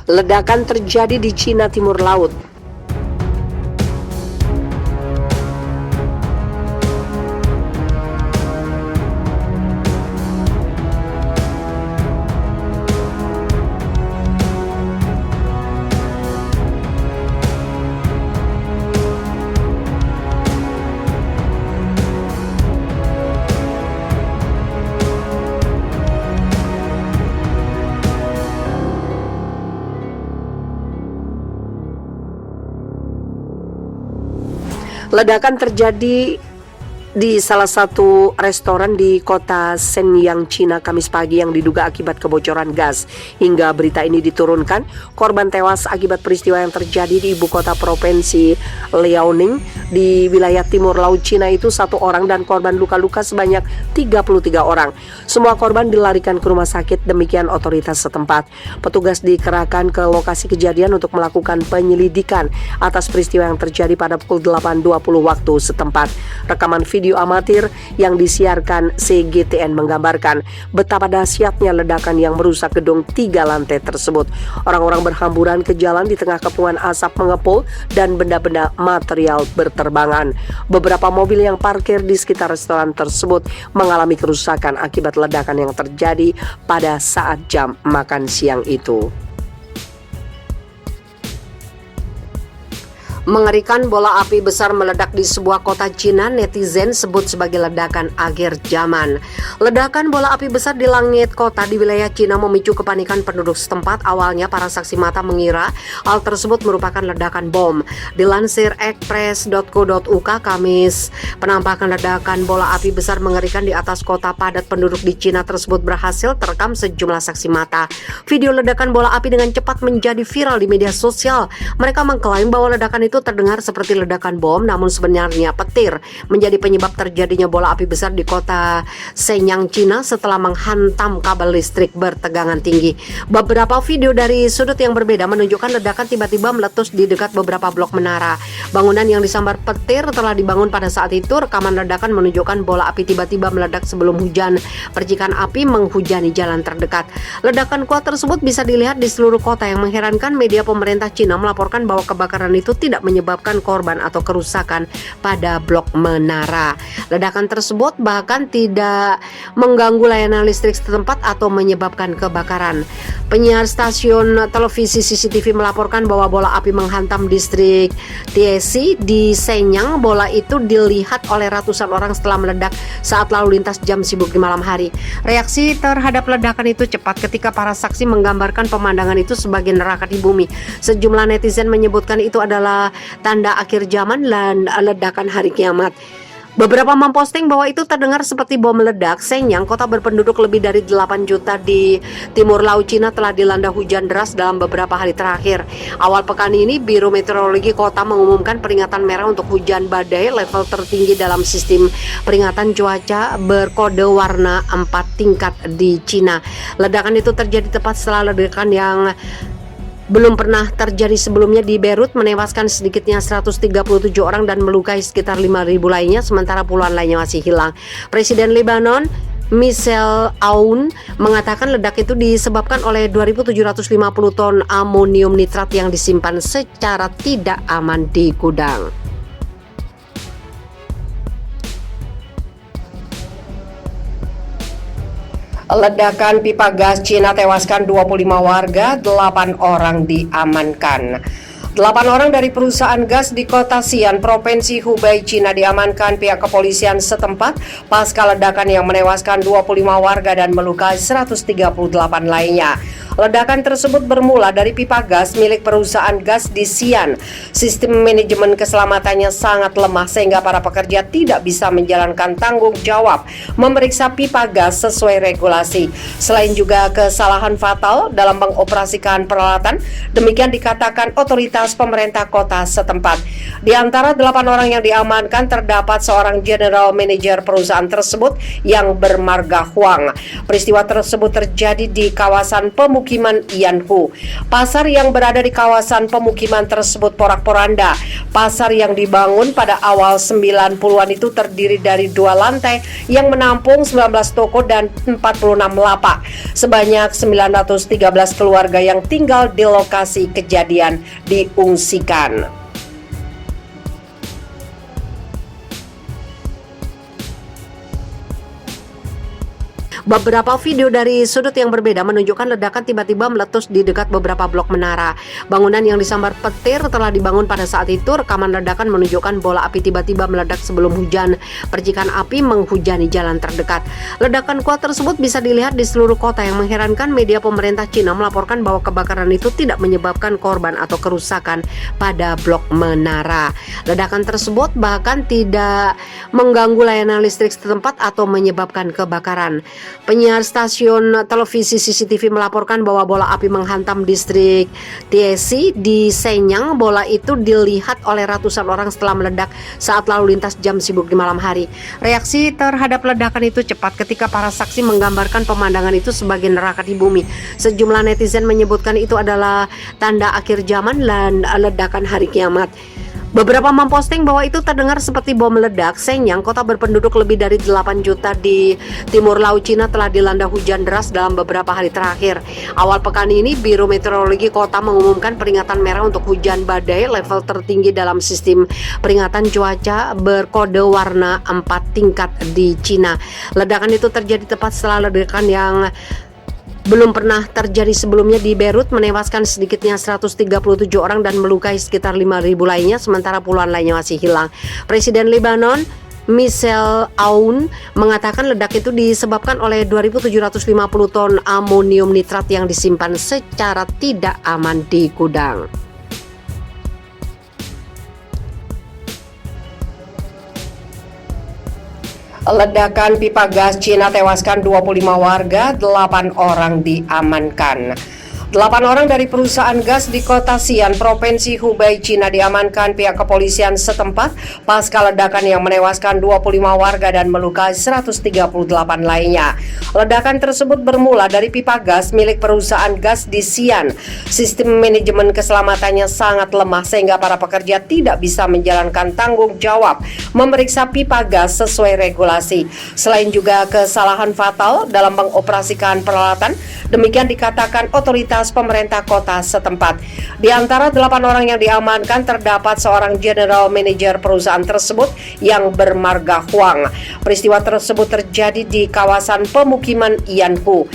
Ledakan terjadi di Cina Timur Laut. Ledakan terjadi di salah satu restoran di kota Shenyang, Cina, Kamis pagi yang diduga akibat kebocoran gas. Hingga berita ini diturunkan, korban tewas akibat peristiwa yang terjadi di ibu kota provinsi Liaoning di wilayah timur laut Cina itu 1 orang dan korban luka-luka sebanyak 33 orang. Semua korban dilarikan ke rumah sakit, demikian otoritas setempat. Petugas dikerahkan ke lokasi kejadian untuk melakukan penyelidikan atas peristiwa yang terjadi pada pukul 8.20 waktu setempat. Rekaman video amatir yang disiarkan CGTN menggambarkan betapa dahsyatnya ledakan yang merusak gedung 3 lantai tersebut. Orang-orang berhamburan ke jalan di tengah kepungan asap mengepul dan benda-benda material berterbangan. Beberapa mobil yang parkir di sekitar restoran tersebut mengalami kerusakan akibat ledakan yang terjadi pada saat jam makan siang itu. Mengerikan, bola api besar meledak di sebuah kota Cina, netizen sebut sebagai ledakan akhir zaman. Ledakan bola api besar di langit kota di wilayah Cina memicu kepanikan penduduk setempat. Awalnya para saksi mata mengira hal tersebut merupakan ledakan bom. Dilansir express.co.uk Kamis, penampakan ledakan bola api besar mengerikan di atas kota padat penduduk di Cina tersebut berhasil terekam sejumlah saksi mata. Video ledakan bola api dengan cepat menjadi viral di media sosial. Mereka mengklaim bahwa ledakan itu terdengar seperti ledakan bom, namun sebenarnya petir menjadi penyebab terjadinya bola api besar di kota Shenyang, Cina setelah menghantam kabel listrik bertegangan tinggi. Beberapa video dari sudut yang berbeda menunjukkan ledakan tiba-tiba meletus di dekat beberapa blok menara. Bangunan yang disambar petir telah dibangun pada saat itu. Rekaman ledakan menunjukkan bola api tiba-tiba meledak sebelum hujan. Percikan api menghujani jalan terdekat. Ledakan kuat tersebut bisa dilihat di seluruh kota. Yang mengherankan, media pemerintah Cina melaporkan bahwa kebakaran itu tidak menyebabkan korban atau kerusakan pada blok menara. Ledakan tersebut bahkan tidak mengganggu layanan listrik setempat atau menyebabkan kebakaran. Penyiar stasiun televisi CCTV melaporkan bahwa bola api menghantam distrik Tiesi di Shenyang. Bola itu dilihat oleh ratusan orang setelah meledak saat lalu lintas jam sibuk di malam hari. Reaksi terhadap ledakan itu cepat ketika para saksi menggambarkan pemandangan itu sebagai neraka di bumi. Sejumlah netizen menyebutkan itu adalah tanda akhir zaman dan ledakan hari kiamat. Beberapa memposting bahwa itu terdengar seperti bom meledak. Shenyang, kota berpenduduk lebih dari 8 juta di timur laut Cina, telah dilanda hujan deras dalam beberapa hari terakhir. Awal pekan ini, Biro Meteorologi Kota mengumumkan peringatan merah untuk hujan badai, level tertinggi dalam sistem peringatan cuaca berkode warna 4 tingkat di Cina. Ledakan itu terjadi tepat setelah ledakan yang belum pernah terjadi sebelumnya di Beirut menewaskan sedikitnya 137 orang dan melukai sekitar 5.000 lainnya, sementara puluhan lainnya masih hilang. Presiden Lebanon Michel Aoun mengatakan ledak itu disebabkan oleh 2.750 ton amonium nitrat yang disimpan secara tidak aman di gudang. Ledakan pipa gas Cina tewaskan 25 warga, 8 orang diamankan. 8 orang dari perusahaan gas di kota Xi'an, Provinsi Hubei, Cina diamankan pihak kepolisian setempat pasca ledakan yang menewaskan 25 warga dan melukai 138 lainnya. Ledakan tersebut bermula dari pipa gas milik perusahaan gas di Xi'an. Sistem manajemen keselamatannya sangat lemah sehingga para pekerja tidak bisa menjalankan tanggung jawab memeriksa pipa gas sesuai regulasi. Selain juga kesalahan fatal dalam mengoperasikan peralatan, demikian dikatakan otoritas pemerintah kota setempat. Di antara 8 orang yang diamankan terdapat seorang general manager perusahaan tersebut yang bermarga Huang. Peristiwa tersebut terjadi di kawasan pemukiman pemukiman Yanhu. Pasar yang berada di kawasan pemukiman tersebut porak-poranda. Pasar yang dibangun pada awal 90-an itu terdiri dari 2 lantai yang menampung 19 toko dan 46 lapak. Sebanyak 913 keluarga yang tinggal di lokasi kejadian diungsikan. Beberapa video dari sudut yang berbeda menunjukkan ledakan tiba-tiba meletus di dekat beberapa blok menara. Bangunan yang disambar petir telah dibangun pada saat itu. Rekaman ledakan menunjukkan bola api tiba-tiba meledak sebelum hujan. Percikan api menghujani jalan terdekat. Ledakan kuat tersebut bisa dilihat di seluruh kota. Yang mengherankan, media pemerintah Cina melaporkan bahwa kebakaran itu tidak menyebabkan korban atau kerusakan pada blok menara. Ledakan tersebut bahkan tidak mengganggu layanan listrik setempat atau menyebabkan kebakaran. Penyiar stasiun televisi CCTV melaporkan bahwa bola api menghantam distrik Tiesi di Shenyang. Bola itu dilihat oleh ratusan orang setelah meledak saat lalu lintas jam sibuk di malam hari. Reaksi terhadap ledakan itu cepat ketika para saksi menggambarkan pemandangan itu sebagai neraka di bumi. Sejumlah netizen menyebutkan itu adalah tanda akhir zaman dan ledakan hari kiamat. Beberapa memposting bahwa itu terdengar seperti bom meledak. Shenyang, kota berpenduduk lebih dari 8 juta di timur laut Cina, telah dilanda hujan deras dalam beberapa hari terakhir. Awal pekan ini, Biro Meteorologi Kota mengumumkan peringatan merah untuk hujan badai, level tertinggi dalam sistem peringatan cuaca berkode warna 4 tingkat di Cina. Ledakan itu terjadi tepat setelah ledakan yang belum pernah terjadi sebelumnya di Beirut menewaskan sedikitnya 137 orang dan melukai sekitar 5.000 lainnya, sementara puluhan lainnya masih hilang. Presiden Lebanon Michel Aoun mengatakan ledak itu disebabkan oleh 2.750 ton amonium nitrat yang disimpan secara tidak aman di gudang. Ledakan pipa gas Cina tewaskan 25 warga, 8 orang diamankan. 8 orang dari perusahaan gas di kota Xi'an, Provinsi Hubei, Cina diamankan pihak kepolisian setempat pasca ledakan yang menewaskan 25 warga dan melukai 138 lainnya. Ledakan tersebut bermula dari pipa gas milik perusahaan gas di Xi'an. Sistem manajemen keselamatannya sangat lemah sehingga para pekerja tidak bisa menjalankan tanggung jawab memeriksa pipa gas sesuai regulasi. Selain juga kesalahan fatal dalam mengoperasikan peralatan, demikian dikatakan otoritas pemerintah kota setempat. Di antara 8 orang yang diamankan terdapat seorang general manager perusahaan tersebut yang bermarga Huang. Peristiwa tersebut terjadi di kawasan pemukiman Yanhu.